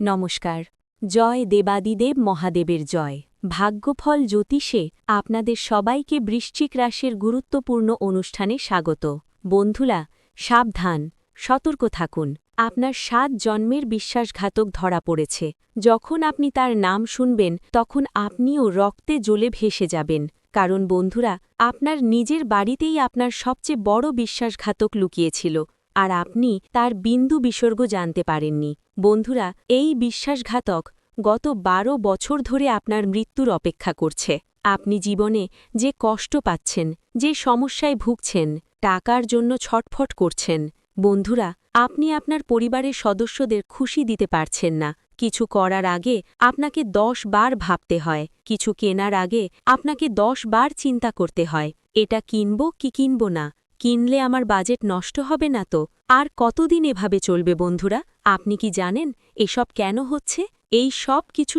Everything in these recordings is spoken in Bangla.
নমস্কার। জয় দেবাদিদেব মহাদেবের জয়। ভাগ্যফল জ্যোতিষে আপনাদের সবাইকে বৃশ্চিক রাশির গুরুত্বপূর্ণ অনুষ্ঠানে স্বাগত। বন্ধুরা, সাবধান, সতর্ক থাকুন। আপনার 7 জন্মের বিশ্বাসঘাতক ধরা পড়েছে। যখন আপনি তার নাম শুনবেন তখন আপনিও রক্তে জ্বলে ভেসে যাবেন। কারণ বন্ধুরা, আপনার নিজের বাড়িতেই আপনার সবচেয়ে বড় বিশ্বাসঘাতক লুকিয়েছিল, আর আপনি তার বিন্দু বিসর্গ জানতে পারেননি। বন্ধুরা, এই বিশ্বাসঘাতক গত 12 বছর ধরে আপনার মৃত্যুর অপেক্ষা করছে। আপনি জীবনে যে কষ্ট পাচ্ছেন, যে সমস্যায় ভুগছেন, টাকার জন্য ছটফট করছেন, বন্ধুরা, আপনি আপনার পরিবারের সদস্যদের খুশি দিতে পারছেন না। কিছু করার আগে আপনাকে 10 বার ভাবতে হয়। কিছু কেনার আগে আপনাকে 10 বার চিন্তা করতে হয়, এটা কিনব কি কিনব না, কিনলে আমার বাজেট নষ্ট হবে না তো? আর কতদিন এভাবে চলবে বন্ধুরা? আপনি কি জানেন এসব কেন হচ্ছে? এই সব কিছু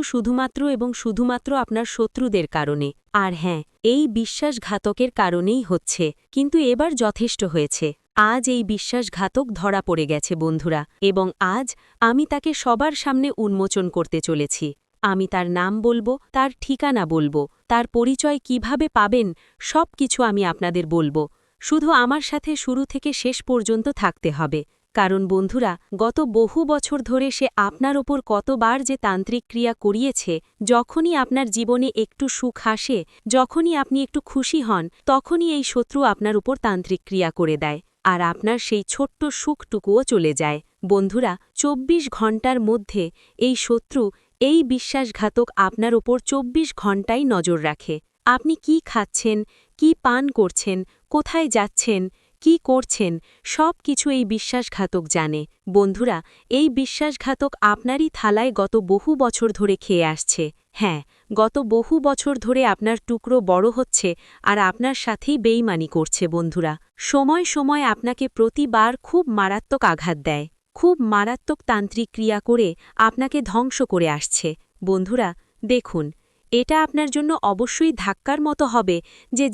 শুধুমাত্র আপনার শত্রুদের কারণে। আর হ্যাঁ, এই বিশ্বাসঘাতকের কারণেই হচ্ছে। কিন্তু এবার যথেষ্ট হয়েছে। আজ এই বিশ্বাসঘাতক ধরা পড়ে গেছে বন্ধুরা, এবং আজ আমি তাকে সবার সামনে উন্মোচন করতে চলেছি। আমি তার নাম বলবো, তার ঠিকানা বলবো, তার পরিচয় কিভাবে পাবেন, সব কিছু আমি আপনাদের বলবো। শুধু আমার সাথে শুরু থেকে শেষ পর্যন্ত থাকতে হবে। কারণ বন্ধুরা, গত বহু বছর ধরে সে আপনার ওপর কতবার যে তান্ত্রিক ক্রিয়া করিয়েছে, যখনই আপনার জীবনে একটু সুখ আসে, যখনই আপনি একটু খুশি হন, তখনই এই শত্রু আপনার উপর তান্ত্রিক ক্রিয়া করে দেয়, আর আপনার সেই ছোট্ট সুখটুকুও চলে যায়। বন্ধুরা, 24 ঘণ্টার মধ্যে এই শত্রু, এই বিশ্বাসঘাতক আপনার ওপর 24 ঘণ্টাই নজর রাখে। আপনি কি খাচ্ছেন, কি পান করছেন, কোথায় যাচ্ছেন, কি করছেন, সব কিছু এই বিশ্বাসঘাতক জানে। বন্ধুরা, এই বিশ্বাসঘাতক আপনারই থালায় গত বহু বছর ধরে খেয়ে আসছে। হ্যাঁ, গত বহু বছর ধরে আপনার টুকরো বড় হচ্ছে আর আপনার সাথেই বেইমানি করছে। বন্ধুরা, সময় সময় আপনাকে প্রতিবার খুব মারাত্মক আঘাত দেয়, খুব মারাত্মক তান্ত্রিক ক্রিয়া করে আপনাকে ধ্বংস করে আসছে। বন্ধুরা, দেখুন, এটা আপনার জন্য অবশ্যই ধাক্কার মতো হবে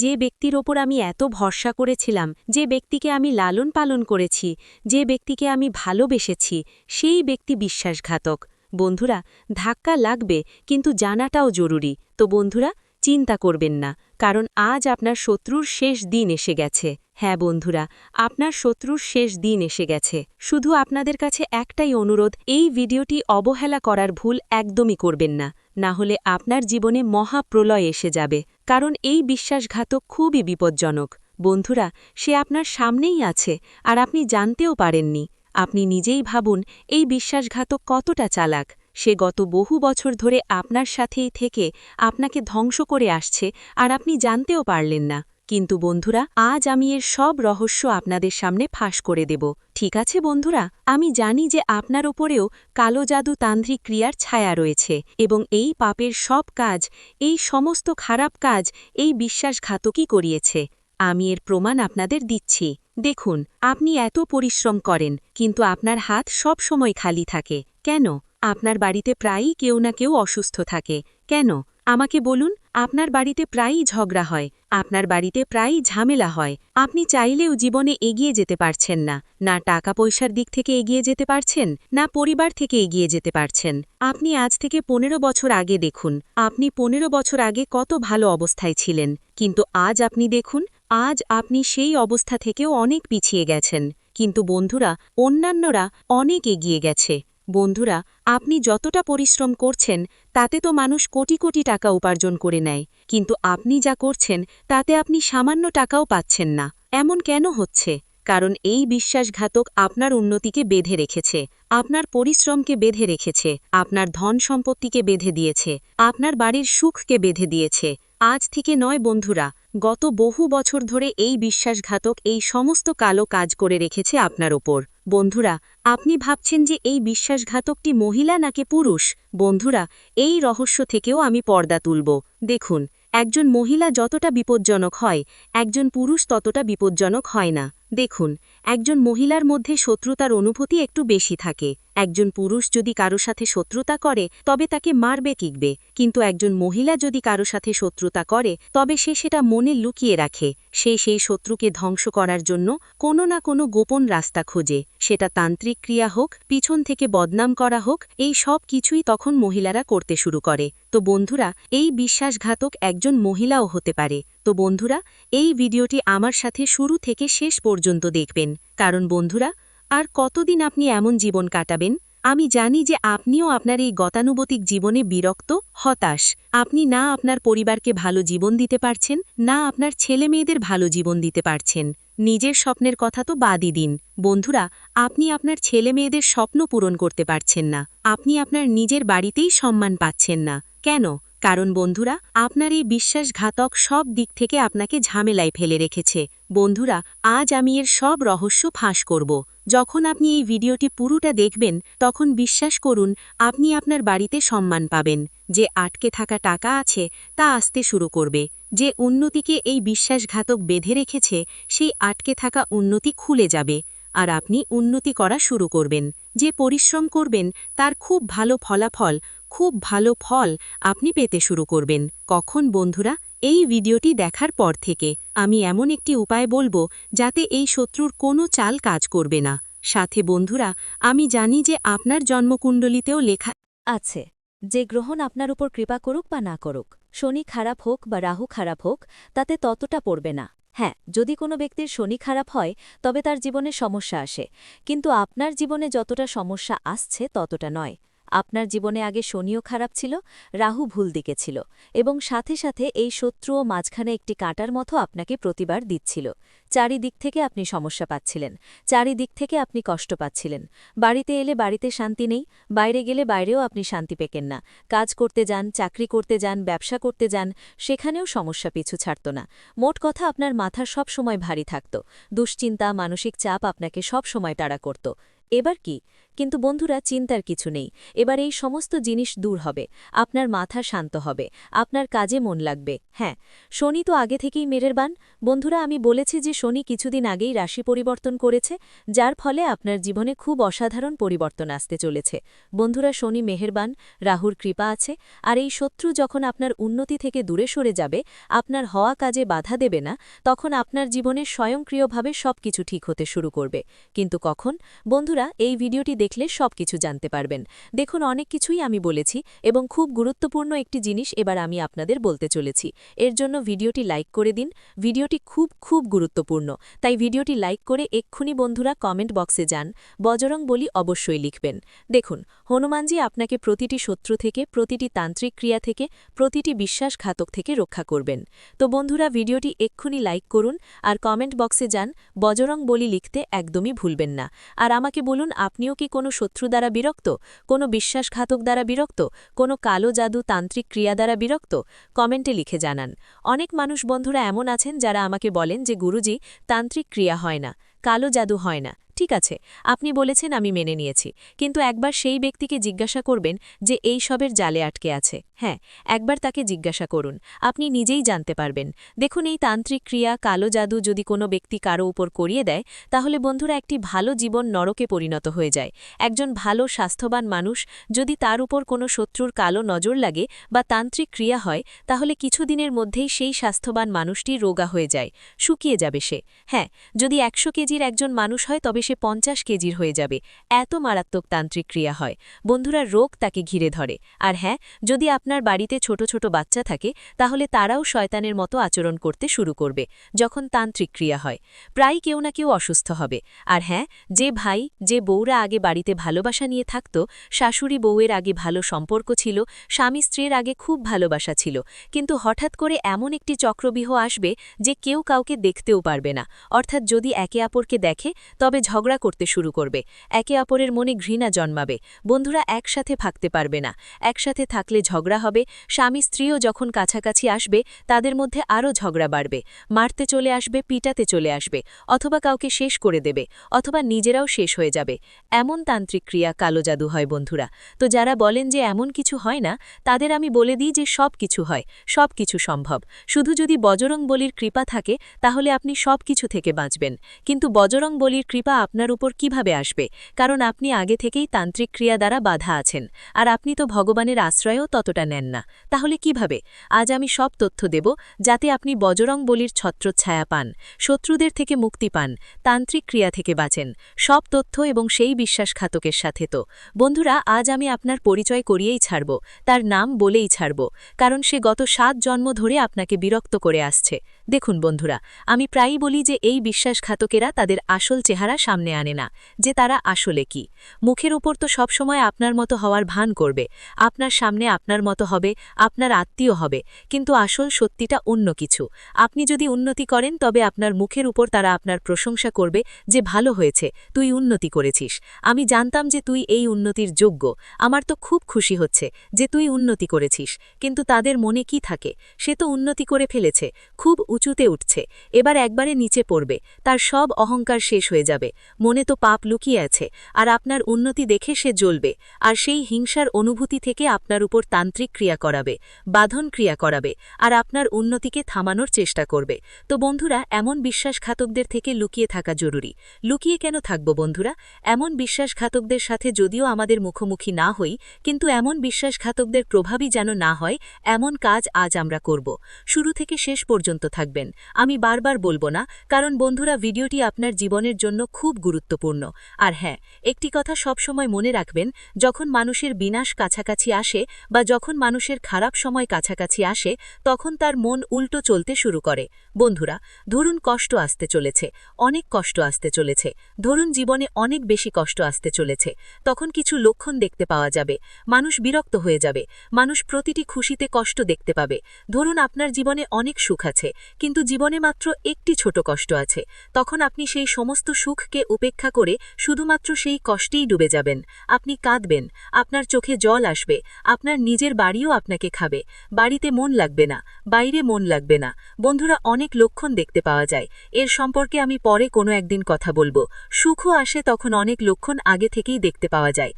যে ব্যক্তির ওপর আমি এত ভরসা করেছিলাম, যে ব্যক্তিকে আমি লালন পালন করেছি, যে ব্যক্তিকে আমি ভালোবেসেছি, সেই ব্যক্তি বিশ্বাসঘাতক। বন্ধুরা, ধাক্কা লাগবে, কিন্তু জানাটাও জরুরি। তো বন্ধুরা, চিন্তা করবেন না, কারণ আজ আপনার শত্রুর শেষ দিন এসে গেছে। হ্যাঁ বন্ধুরা, আপনার শত্রুর শেষ দিন এসে গেছে। শুধু আপনাদের কাছে একটাই অনুরোধ, এই ভিডিওটি অবহেলা করার ভুল একদমই করবেন না, না হলে আপনার জীবনে মহাপ্রলয় এসে যাবে। কারণ এই বিশ্বাসঘাতক খুবই বিপজ্জনক। বন্ধুরা, সে আপনার সামনেই আছে, আর আপনি জানতেও পারেননি। আপনি নিজেই ভাবুন, এই বিশ্বাসঘাতক কতটা চালাক। সে গত বহু বছর ধরে আপনার সাথেই থেকে আপনাকে ধ্বংস করে আসছে, আর আপনি জানতেও পারলেন না। কিন্তু বন্ধুরা, আজ আমি এর সব রহস্য আপনাদের সামনে ফাঁস করে দেব। ঠিক আছে বন্ধুরা, আমি জানি যে আপনার ওপরেও কালো জাদু তান্ত্রিক ক্রিয়ার ছায়া রয়েছে, এবং এই পাপের সব কাজ, এই সমস্ত খারাপ কাজ এই বিশ্বাসঘাতকই করিয়েছে। আমি এর প্রমাণ আপনাদের দিচ্ছি। দেখুন, আপনি এত পরিশ্রম করেন, কিন্তু আপনার হাত সব সময় খালি থাকে। কেন? আপনার বাড়িতে প্রায়ই কেউ না কেউ অসুস্থ থাকে। কেন? আমাকে বলুন। আপনার বাড়িতে প্রায়ই ঝগড়া হয়, আপনার বাড়িতে প্রায়ই ঝামেলা হয়। আপনি চাইলেও জীবনে এগিয়ে যেতে পারছেন না, না টাকা পয়সার দিক থেকে এগিয়ে যেতে পারছেন, না পরিবার থেকে এগিয়ে যেতে পারছেন। আপনি আজ থেকে 15 বছর আগে দেখুন, আপনি 15 বছর আগে কত ভালো অবস্থায় ছিলেন, কিন্তু আজ আপনি দেখুন, আজ আপনি সেই অবস্থা থেকেও অনেক পিছিয়ে গেছেন। কিন্তু বন্ধুরা, অন্যান্যরা অনেক এগিয়ে গেছে। বন্ধুরা, আপনি যতটা পরিশ্রম করছেন তাতে তো মানুষ কোটি কোটি টাকা উপার্জন করে নেয়, কিন্তু আপনি যা করছেন তাতে আপনি সামান্য টাকাও পাচ্ছেন না। এমন কেন হচ্ছে? কারণ এই বিশ্বাসঘাতক আপনার উন্নতিকে বেঁধে রেখেছে, আপনার পরিশ্রমকে বেঁধে রেখেছে, আপনার ধন সম্পত্তিকে বেঁধে দিয়েছে, আপনার বাড়ির সুখকে বেঁধে দিয়েছে। আজ থেকে নয় বন্ধুরা, গত বহু বছর ধরে এই বিশ্বাসঘাতক এই সমস্ত কালো কাজ করে রেখেছে আপনার ওপর। বন্ধুরা, আপনি ভাবছেন যে এই বিশ্বাসঘাতকটি মহিলা নাকি পুরুষ? বন্ধুরা, এই রহস্য থেকেও আমি পর্দা তুলব। দেখুন, একজন মহিলা যতটা বিপজ্জনক হয়, একজন পুরুষ ততটা বিপজ্জনক হয় না। দেখুন, একজন মহিলার মধ্যে শত্রুতার অনুভূতি একটু বেশি থাকে, একজন পুরুষ যদি কারো সাথে শত্রুতা করে তবে তাকে মারবে কিকবে, কিন্তু একজন মহিলা যদি কারো সাথে শত্রুতা করে তবে সে সেটা মনে লুকিয়ে রাখে। সে সেই শত্রুকে ধ্বংস করার জন্য কোনো না কোনো গোপন রাস্তা খোঁজে। সেটা তান্ত্রিক ক্রিয়া হোক, পিছন থেকে বদনাম করা হোক, এই সব কিছুই তখন মহিলারা করতে শুরু করে। তো বন্ধুরা, এই বিশ্বাসঘাতক একজন মহিলাও হতে পারে। তো বন্ধুরা, এই ভিডিওটি আমার সাথে শুরু থেকে শেষ পর্যন্ত দেখবেন, কারণ বন্ধুরা, আর কতদিন আপনি এমন জীবন কাটাবেন? আমি জানি যে আপনিও আপনার এই গতানুগতিক জীবনে বিরক্ত, হতাশ। আপনি না আপনার পরিবারকে ভালো জীবন দিতে পারছেন, না আপনার ছেলে মেয়েদের ভালো জীবন দিতে পারছেন। নিজের স্বপ্নের কথা তো বাদই দিন বন্ধুরা, আপনি আপনার ছেলে মেয়েদের স্বপ্ন পূরণ করতে পারছেন না। আপনি আপনার নিজের বাড়িতেই সম্মান পাচ্ছেন না। কেন? কারণ বন্ধুরা, আপনার এই বিশ্বাসঘাতক সব দিক থেকে আপনাকে ঝামেলায় ফেলে রেখেছে। বন্ধুরা, আজ আমি এর সব রহস্য ফাঁস করব। যখন আপনি এই ভিডিওটি পুরোটা দেখবেন তখন বিশ্বাস করুন, আপনি আপনার বাড়িতে সম্মান পাবেন। যে আটকে থাকা টাকা আছে তা আসতে শুরু করবে। যে উন্নতিকে এই বিশ্বাসঘাতক বেঁধে রেখেছে সেই আটকে থাকা উন্নতি খুলে যাবে, আর আপনি উন্নতি করা শুরু করবেন। যে পরিশ্রম করবেন তার খুব ভালো ফলাফল, খুব ভালো ফল আপনি পেতে শুরু করবেন। কখন বন্ধুরা? এই ভিডিওটি দেখার পর থেকে আমি এমন একটি উপায় বলবো যাতে এই শত্রুর কোনো চাল কাজ করবে না। সাথে বন্ধুরা, আমি জানি যে আপনার জন্মকুণ্ডলিতেও লেখা আছে যে গ্রহণ আপনার উপর কৃপা করুক বা না করুক, শনি খারাপ হোক বা রাহু খারাপ হোক, তাতে ততটা পড়বে না। হ্যাঁ, যদি কোনো ব্যক্তির শনি খারাপ হয় তবে তার জীবনে সমস্যা আসে, কিন্তু আপনার জীবনে যতটা সমস্যা আসছে ততটা নয়। আপনার জীবনে আগে শনিও খারাপ ছিল, রাহু ভুল দিকে ছিল, এবং সাথে সাথে এই শত্রুও মাঝখানে একটি কাঁটার মতো আপনাকে প্রতিবার দিচ্ছিল। চারিদিক থেকে আপনি সমস্যা পাচ্ছিলেন, চারিদিক থেকে আপনি কষ্ট পাচ্ছিলেন। বাড়িতে এলে বাড়িতে শান্তি নেই, বাইরে গেলে বাইরেও আপনি শান্তি পেকেন না। কাজ করতে যান, চাকরি করতে যান, ব্যবসা করতে যান, সেখানেও সমস্যা পিছু ছাড়ত না। মোট কথা, আপনার মাথা সব সময় ভারী থাকত। দুশ্চিন্তা, মানসিক চাপ আপনাকে সব সময় তাড়া করত। এবার কি? কিন্তু বন্ধুরা, চিন্তার কিছু নেই। এবার এই সমস্ত জিনিস দূর হবে, আপনার মাথা শান্ত হবে, আপনার কাজে মন লাগবে। হ্যাঁ, শনি তো আগে থেকেই মেহেরবান। বন্ধুরা, আমি বলেছি যে শনি কিছুদিন আগেই রাশি পরিবর্তন করেছে, যার ফলে আপনার জীবনে খুব অসাধারণ পরিবর্তন আসতে চলেছে। বন্ধুরা, শনি মেহেরবান, রাহুর কৃপা আছে, আর এই শত্রু যখন আপনার উন্নতি থেকে দূরে সরে যাবে, আপনার হওয়া কাজে বাধা দেবে না, তখন আপনার জীবনে স্বয়ংক্রিয়ভাবে সবকিছু ঠিক হতে শুরু করবে। কিন্তু কখন? বন্ধুরা, এই ভিডিওটি দেখলে সবকিছু জানতে পারবেন। দেখুন, অনেক কিছুই আমি বলেছি, এবং খুব গুরুত্বপূর্ণ একটি জিনিস এবার আমি আপনাদের বলতে চলেছি। এর জন্য ভিডিওটি লাইক করে দিন। ভিডিওটি খুব খুব গুরুত্বপূর্ণ, তাই ভিডিওটি লাইক করে এক্ষুনি বন্ধুরা কমেন্ট বক্সে যান, বজরং বলি অবশ্যই লিখবেন। দেখুন, হনুমানজি আপনাকে প্রতিটি শত্রু থেকে, প্রতিটি তান্ত্রিক ক্রিয়া থেকে, প্রতিটি বিশ্বাসঘাতক থেকে রক্ষা করবেন। তো বন্ধুরা, ভিডিওটি এক্ষুনি লাইক করুন আর কমেন্ট বক্সে যান, বজরং বলি লিখতে একদমই ভুলবেন না। আর আমাকে বলুন, আপনিও কি কোনো শত্রু দ্বারা বিরক্ত, কোনো বিশ্বাসঘাতক দ্বারা বিরক্ত, কোনো কালো জাদু তান্ত্রিক ক্রিয়া দ্বারা বিরক্ত? কমেন্টে লিখে জানান। অনেক মানুষ বন্ধুরা এমন আছেন যারা আমাকে বলেন যে গুরুজি, তান্ত্রিক ক্রিয়া হয় না, কালো জাদু হয় না। ঠিক আছে, আপনি বলেছেন, আমি মেনে নিয়েছি, কিন্তু একবার সেই ব্যক্তিকে জিজ্ঞাসা করবেন যে এই সবের জালে আটকে আছে। হ্যাঁ, একবার তাকে জিজ্ঞাসা করুন, আপনি নিজেই জানতে পারবেন। দেখুন, এই তান্ত্রিক ক্রিয়া, কালো জাদু যদি কোনো ব্যক্তি কারো উপর করিয়ে দেয়, তাহলে বন্ধুরা একটি ভালো জীবন নরকে পরিণত হয়ে যায়। একজন ভালো স্বাস্থ্যবান মানুষ যদি তার উপর কোনো শত্রুর কালো নজর লাগে বা তান্ত্রিক ক্রিয়া হয়, তাহলে কিছুদিনের মধ্যেই সেই স্বাস্থ্যবান মানুষটি রোগা হয়ে যায়, শুকিয়ে যাবে সে। হ্যাঁ, যদি 100 কেজির একজন মানুষ হয় তবে সে 50 কেজির হয়ে যাবে। এত মারাত্মক তান্ত্রিক ক্রিয়া হয় বন্ধুরা, রোগ তাকে ঘিরে ধরে। আর হ্যাঁ, যদি আপনার বাড়িতে ছোট ছোট বাচ্চা থাকে, তাহলে তারাও শয়তানের মতো আচরণ করতে শুরু করবে যখন তান্ত্রিক ক্রিয়া হয়। প্রায় কেউ না কেউ অসুস্থ হবে। আর হ্যাঁ, যে ভাই, যে বউরা আগে বাড়িতে ভালোবাসা নিয়ে থাকত, শাশুড়ি বউয়ের আগে ভালো সম্পর্ক ছিল, স্বামী স্ত্রীর আগে খুব ভালোবাসা ছিল, কিন্তু হঠাৎ করে এমন একটি চক্রব্যূহ আসবে যে কেউ কাউকে দেখতেও পারবে না। অর্থাৎ যদি একে অপরকে দেখে তবে ঝগড়া করতে শুরু করবে, একে অপরের মনে ঘৃণা জন্মাবে। বন্ধুরা, একসাথে থাকতে পারবে না, একসাথে থাকলে ঝগড়া হবে। স্বামী স্ত্রীও যখন কাছাকাছি আসবে তাদের মধ্যে আরও ঝগড়া বাড়বে, মারতে চলে আসবে, পিটাতে চলে আসবে, অথবা কাউকে শেষ করে দেবে, অথবা নিজেরাও শেষ হয়ে যাবে। এমন তান্ত্রিক ক্রিয়া কালো জাদু হয় বন্ধুরা। তো যারা বলেন যে এমন কিছু হয় না, তাদের আমি বলে দিই যে সব কিছু হয়, সব কিছু সম্ভব। শুধু যদি বজরং বলির কৃপা থাকে তাহলে আপনি সব কিছু থেকে বাঁচবেন। কিন্তু বজরং বলির কৃপা আপনার উপর কিভাবে আসবে, কারণ আপনি আগে থেকেই তান্ত্রিক ক্রিয়া দ্বারা বাধা আছেন, আর আপনি তো ভগবানের আশ্রয়ও ততটা নেন না। তাহলে কিভাবে? আজ আমি সব তথ্য দেব, যাতে আপনি বজরং বলির ছত্রচ্ছায়া পান, শত্রুদের থেকে মুক্তি পান, তান্ত্রিক ক্রিয়া থেকে বাঁচেন। সব তথ্য এবং সেই বিশ্বাসঘাতকের সাথে তো। বন্ধুরা, আজ আমি আপনার পরিচয় করিয়েই ছাড়ব, তার নাম বলেই ছাড়ব, কারণ সে গত 7 জন্ম ধরে আপনাকে বিরক্ত করে আসছে। দেখুন বন্ধুরা, আমি প্রায়ই বলি যে এই বিশ্বাসঘাতকেরা তাদের আসল চেহারা সামনে আনে না, যে তারা আসলে কি। মুখের উপর তো সবসময় আপনার মতো হওয়ার ভান করবে, আপনার সামনে আপনার মতো হবে, আপনার আত্মীয় হবে, কিন্তু আসল সত্যিটা অন্য কিছু। আপনি যদি উন্নতি করেন তবে আপনার মুখের উপর তারা আপনার প্রশংসা করবে যে ভালো হয়েছে, তুই উন্নতি করেছিস, আমি জানতাম যে তুই এই উন্নতির যোগ্য, আমার তো খুব খুশি হচ্ছে যে তুই উন্নতি করেছিস। কিন্তু তাদের মনে কি থাকে? সে তো উন্নতি করে ফেলেছে, খুব উঁচুতে উঠছে, এবার একবারে নিচে পড়বে, তার সব অহংকার শেষ হয়ে যাবে, মনে তো পাপ লুকিয়ে আছে, আর আপনার উন্নতি দেখে সে জ্বলবে, আর সেই হিংসার অনুভূতি থেকে আপনার উপর তান্ত্রিক ক্রিয়া করাবে, বাঁধন ক্রিয়া করাবে, আর আপনার উন্নতিকে থামানোর চেষ্টা করবে। তো বন্ধুরা, এমন বিশ্বাসঘাতকদের থেকে লুকিয়ে থাকা জরুরি। লুকিয়ে কেন থাকব বন্ধুরা? এমন বিশ্বাসঘাতকদের সাথে যদিও আমাদের মুখোমুখি না হই, কিন্তু এমন বিশ্বাসঘাতকদের প্রভাবই যেন না হয়, এমন কাজ আজ আমরা করব। শুরু থেকে শেষ পর্যন্ত থাকবেন, আমি বারবার বলবো না, কারণ বন্ধুরা ভিডিওটি আপনার জীবনের জন্য খুব গুরুত্বপূর্ণ। আর হ্যাঁ, একটি কথা সবসময় মনে রাখবেন, যখন মানুষের বিনাশ কাছাকাছি আসে বা যখন মানুষের খারাপ সময় কাছাকাছি আসে, তখন তার মন উল্টো চলতে শুরু করে। বন্ধুরা, ধরুন কষ্ট আসতে চলেছে, অনেক কষ্ট আসতে চলেছে, ধরুন জীবনে অনেক বেশি কষ্ট আসতে চলেছে, তখন কিছু লক্ষণ দেখতে পাওয়া যাবে, মানুষ বিরক্ত হয়ে যাবে, মানুষ প্রতিটি খুশিতে কষ্ট দেখতে পাবে। ধরুন আপনার জীবনে অনেক সুখ আছে, কিন্তু জীবনে মাত্র একটি ছোট কষ্ট আছে, তখন আপনি সেই সমস্ত সুখকে উপেক্ষা করে শুধুমাত্র সেই কষ্টেই ডুবে যাবেন। আপনি কাঁদবেন, আপনার চোখে জল আসবে, আপনার নিজের বাড়িও আপনাকে খাবে, বাড়িতে মন লাগবে না, বাইরে মন লাগবে না। বন্ধুরা, অনেক লক্ষণ দেখতে পাওয়া যায়, এর সম্পর্কে আমি পরে কোনো একদিন কথা বলবো। সুখও আসে তখন অনেক লক্ষণ আগে থেকেই দেখতে পাওয়া যায়।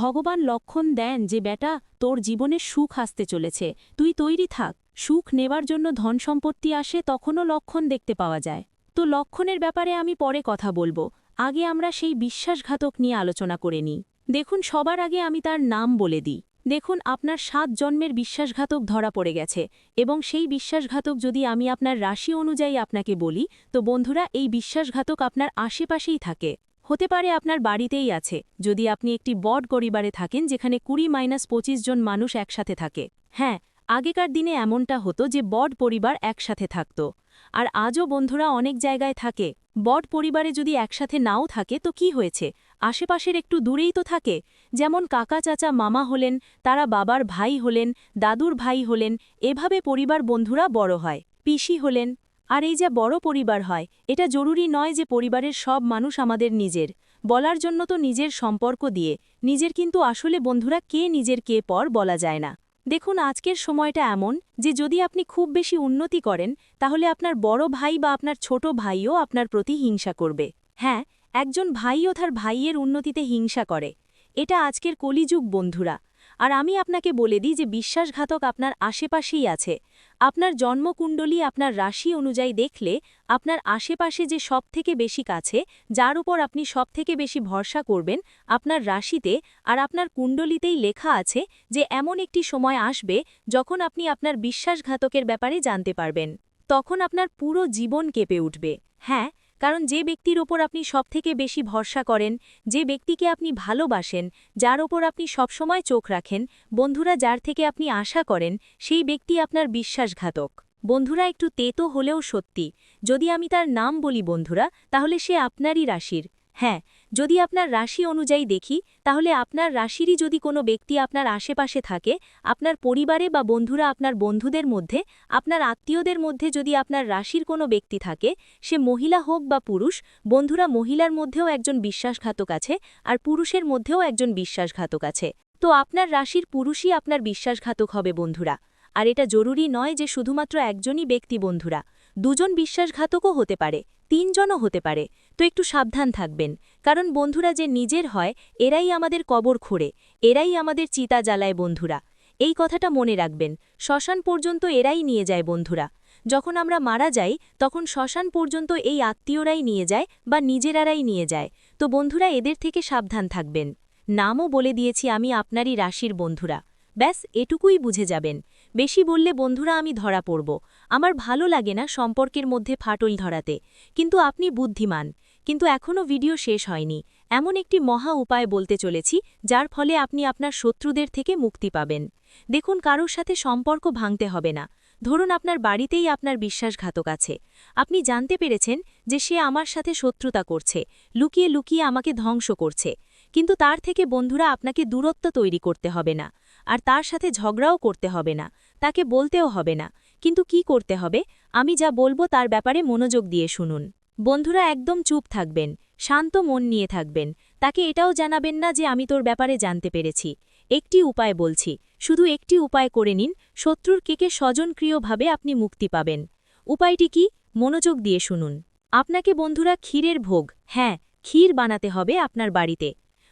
ভগবান লক্ষণ দেন যে বেটা, তোর জীবনে সুখ আসতে চলেছে, তুই তৈরি থাক। সুখ নেবার জন্য ধন সম্পত্তি আসে, তখনও লক্ষণ দেখতে পাওয়া যায়। তো লক্ষণের ব্যাপারে আমি পরে কথা বলবো, আগে আমরা সেই বিশ্বাসঘাতক নিয়ে আলোচনা করে নিই। দেখুন, সবার আগে আমি তার নাম বলে দিই। দেখুন, আপনার 7 জন্মের বিশ্বাসঘাতক ধরা পড়ে গেছে, এবং সেই বিশ্বাসঘাতক যদি আমি আপনার রাশি অনুযায়ী আপনাকে বলি, তো বন্ধুরা, এই বিশ্বাসঘাতক আপনার আশেপাশেই থাকে। হতে পারে আপনার বাড়িতেই আছে, যদি আপনি একটি বড় পরিবারে থাকেন যেখানে 20-25 জন মানুষ একসাথে থাকে। হ্যাঁ, আগেকার দিনে এমনটা হতো যে বড় পরিবার একসাথে থাকত। আর আজও বন্ধুরা অনেক জায়গায় থাকে। বড় পরিবারে যদি একসাথে নাও থাকে তো কি হয়েছে, আশেপাশের একটু দূরেই তো থাকে। যেমন কাকা চাচা মামা হলেন, তারা বাবার ভাই হলেন, দাদুর ভাই হলেন, এভাবে পরিবার বন্ধুরা বড় হয়। পিসি হলেন। আর এই যে বড় পরিবার হয়, এটা জরুরি নয় যে পরিবারের সব মানুষ আমাদের নিজের। বলার জন্য তো নিজের সম্পর্ক দিয়ে, নিজের, কিন্তু আসলে বন্ধুরা কে নিজের কে পর বলা যায় না। দেখুন, আজকের সময়টা এমন যে যদি আপনি খুব বেশি উন্নতি করেন, তাহলে আপনার বড় ভাই বা আপনার ছোট ভাইও আপনার প্রতি হিংসা করবে। হ্যাঁ, একজন ভাইও তার ভাইয়ের উন্নতিতে হিংসা করে। এটা আজকের কলিযুগ বন্ধুরা। আর আমি আপনাকে বলে দিই যে বিশ্বাসঘাতক আপনার আশেপাশেই আছে। আপনার জন্মকুণ্ডলী আপনার রাশি অনুযায়ী দেখলে আপনার আশেপাশে যে সবথেকে বেশি কাছে, যার উপর আপনি সবথেকে বেশি ভরসা করবেন, আপনার রাশিতে আর আপনার কুণ্ডলিতেই লেখা আছে যে এমন একটি সময় আসবে যখন আপনি আপনার বিশ্বাসঘাতকের ব্যাপারে জানতে পারবেন। তখন আপনার পুরো জীবন কেঁপে উঠবে। হ্যাঁ, কারণ যে ব্যক্তির ওপর আপনি সবথেকে বেশি ভরসা করেন, যে ব্যক্তিকে আপনি ভালোবাসেন, যার ওপর আপনি সবসময় চোখ রাখেন, বন্ধুরা যার থেকে আপনি আশা করেন, সেই ব্যক্তি আপনার বিশ্বাসঘাতক। বন্ধুরা, একটু তেতো হলেও সত্যি। যদি আমি তার নাম বলি বন্ধুরা, তাহলে সে আপনারই রাশির। হ্যাঁ, যদি আপনার রাশি অনুযায়ী দেখি, তাহলে আপনার রাশিরই যদি কোনো ব্যক্তি আপনার আশেপাশে থাকে, আপনার পরিবারে বা বন্ধুরা আপনার বন্ধুদের মধ্যে, আপনার আত্মীয়দের মধ্যে যদি আপনার রাশির কোনো ব্যক্তি থাকে, সে মহিলা হোক বা পুরুষ, বন্ধুরা মহিলার মধ্যেও একজন বিশ্বাসঘাতক আছে, আর পুরুষের মধ্যেও একজন বিশ্বাসঘাতক আছে। তো আপনার রাশির পুরুষই আপনার বিশ্বাসঘাতক হবে বন্ধুরা। আর এটা জরুরি নয় যে শুধুমাত্র একজনই ব্যক্তি বন্ধুরা, 2 জন বিশ্বাসঘাতকও হতে পারে, 3 জনও হতে পারে। তো একটু সাবধান থাকবেন, কারণ বন্ধুরা যে নিজের হয়, এরাই আমাদের কবর খোঁড়ে, এরাই আমাদের চিতা জ্বালায় বন্ধুরা। এই কথাটা মনে রাখবেন, শ্মশান পর্যন্ত এরাই নিয়ে যায় বন্ধুরা। যখন আমরা মারা যাই তখন শ্মশান পর্যন্ত এই আত্মীয়রাই নিয়ে যায় বা নিজেরাই নিয়ে যায়। তো বন্ধুরা, এদের থেকে সাবধান থাকবেন। নামও বলে দিয়েছি আমি আপনারই রাশির বন্ধুরা। ব্যাস এটুকুই বুঝে যাবেন। বেশি বললে বন্ধুরা আমি ধরা পড়ব। আমার ভালো লাগে না সম্পর্কের মধ্যে ফাটল ধরাতে, কিন্তু আপনি বুদ্ধিমান। কিন্তু এখনও ভিডিও শেষ হয়নি। এমন একটি মহা উপায় বলতে চলেছি যার ফলে আপনি আপনার শত্রুদের থেকে মুক্তি পাবেন। দেখুন, কারোর সাথে সম্পর্ক ভাঙতে হবে না। ধরুন আপনার বাড়িতেই আপনার বিশ্বাসঘাতক আছে। আপনি জানতে পেরেছেন যে সে আমার সাথে শত্রুতা করছে, লুকিয়ে লুকিয়ে আমাকে ধ্বংস করছে। কিন্তু তার থেকে বন্ধুরা আপনাকে দূরত্ব তৈরি করতে হবে না, আর তার সাথে ঝগড়াও করতে হবে না, তাকে বলতেও হবে না। কিন্তু কি করতে হবে, আমি যা বলবো তার ব্যাপারে মনোযোগ দিয়ে শুনুন। বন্ধুরা, একদম চুপ থাকবেন, শান্ত মন নিয়ে থাকবেন। তাকে এটাও জানাবেন না যে আমি তোর ব্যাপারে জানতে পেরেছি। একটি উপায় বলছি, শুধু একটি উপায় করে নিন, শত্রুর কেকে স্বজনক্রিয়ভাবে আপনি মুক্তি পাবেন। উপায়টি কি, মনোযোগ দিয়ে শুনুন। আপনাকে বন্ধুরা ক্ষীরের ভোগ, হ্যাঁ, ক্ষীর বানাতে হবে আপনার বাড়িতে।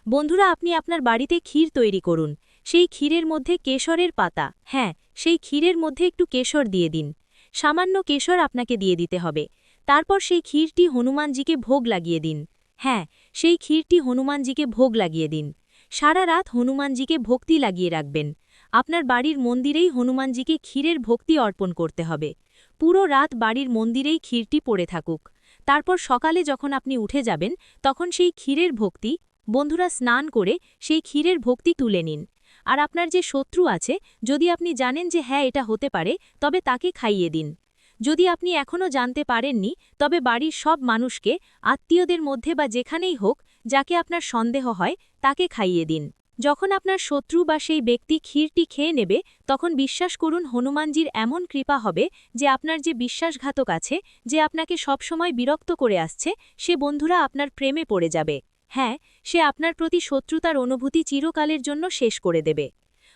বন্ধুরা, আপনি আপনার বাড়িতে ক্ষীর তৈরি করুন। সেই ক্ষীরের মধ্যে কেশরের পাতা, হ্যাঁ, সেই ক্ষীরের মধ্যে একটু কেশর দিয়ে দিন। সামান্য কেশর আপনাকে দিয়ে দিতে হবে। তারপর সেই ক্ষীরটি হনুমানজিকে ভোগ লাগিয়ে দিন। হ্যাঁ, সেই ক্ষীরটি হনুমানজিকে ভোগ লাগিয়ে দিন। সারা রাত হনুমানজিকে ভক্তি লাগিয়ে রাখবেন। আপনার বাড়ির মন্দিরেই হনুমানজিকে ক্ষীরের ভক্তি অর্পণ করতে হবে। পুরো রাত বাড়ির মন্দিরেই ক্ষীরটি পড়ে থাকুক। তারপর সকালে যখন আপনি উঠে যাবেন তখন সেই ক্ষীরের ভক্তি, বন্ধুরা স্নান করে সেই ক্ষীরের ভক্তি তুলে নিন। আর আপনার যে শত্রু আছে, যদি আপনি জানেন যে হ্যাঁ এটা হতে পারে, তবে তাকে খাইয়ে দিন। যদি আপনি এখনও জানতে পারেননি, তবে বাড়ির সব মানুষকে, আত্মীয়দের মধ্যে বা যেখানেই হোক, যাকে আপনার সন্দেহ হয় তাকে খাইয়ে দিন। যখন আপনার শত্রু বা সেই ব্যক্তি ক্ষীরটি খেয়ে নেবে, তখন বিশ্বাস করুন হনুমানজির এমন কৃপা হবে যে আপনার যে বিশ্বাসঘাতক আছে, যে আপনাকে সবসময় বিরক্ত করে আসছে, সে বন্ধুরা আপনার প্রেমে পড়ে যাবে। হ্যাঁ, সে আপনার প্রতি শত্রুতার অনুভূতি চিরকালের জন্য শেষ করে দেবে।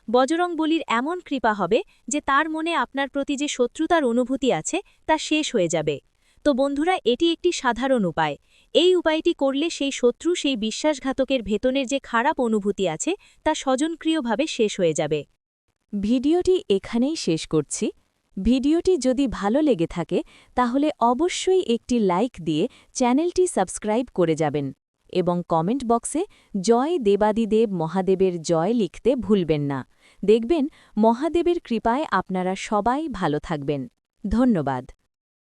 বজরংবলীর এমন কৃপা হবে যে তার মনে আপনার প্রতি যে শত্রুতার অনুভূতি আছে তা শেষ হয়ে যাবে। তো বন্ধুরা, এটি একটি সাধারণ উপায়। এই উপায়টি করলে সেই শত্রু, সেই বিশ্বাসঘাতকের ভেতনের যে খারাপ অনুভূতি আছে তা স্বজনক্রিয়ভাবে শেষ হয়ে যাবে। ভিডিওটি এখানেই শেষ করছি। ভিডিওটি যদি ভালো লেগে থাকে তাহলে অবশ্যই একটি লাইক দিয়ে চ্যানেলটি সাবস্ক্রাইব করে যাবেন এবং কমেন্ট বক্সে জয় দেবাদিদেব মহাদেবের জয় লিখতে ভুলবেন না। দেখবেন মহাদেবের কৃপায় আপনারা সবাই ভালো থাকবেন। ধন্যবাদ।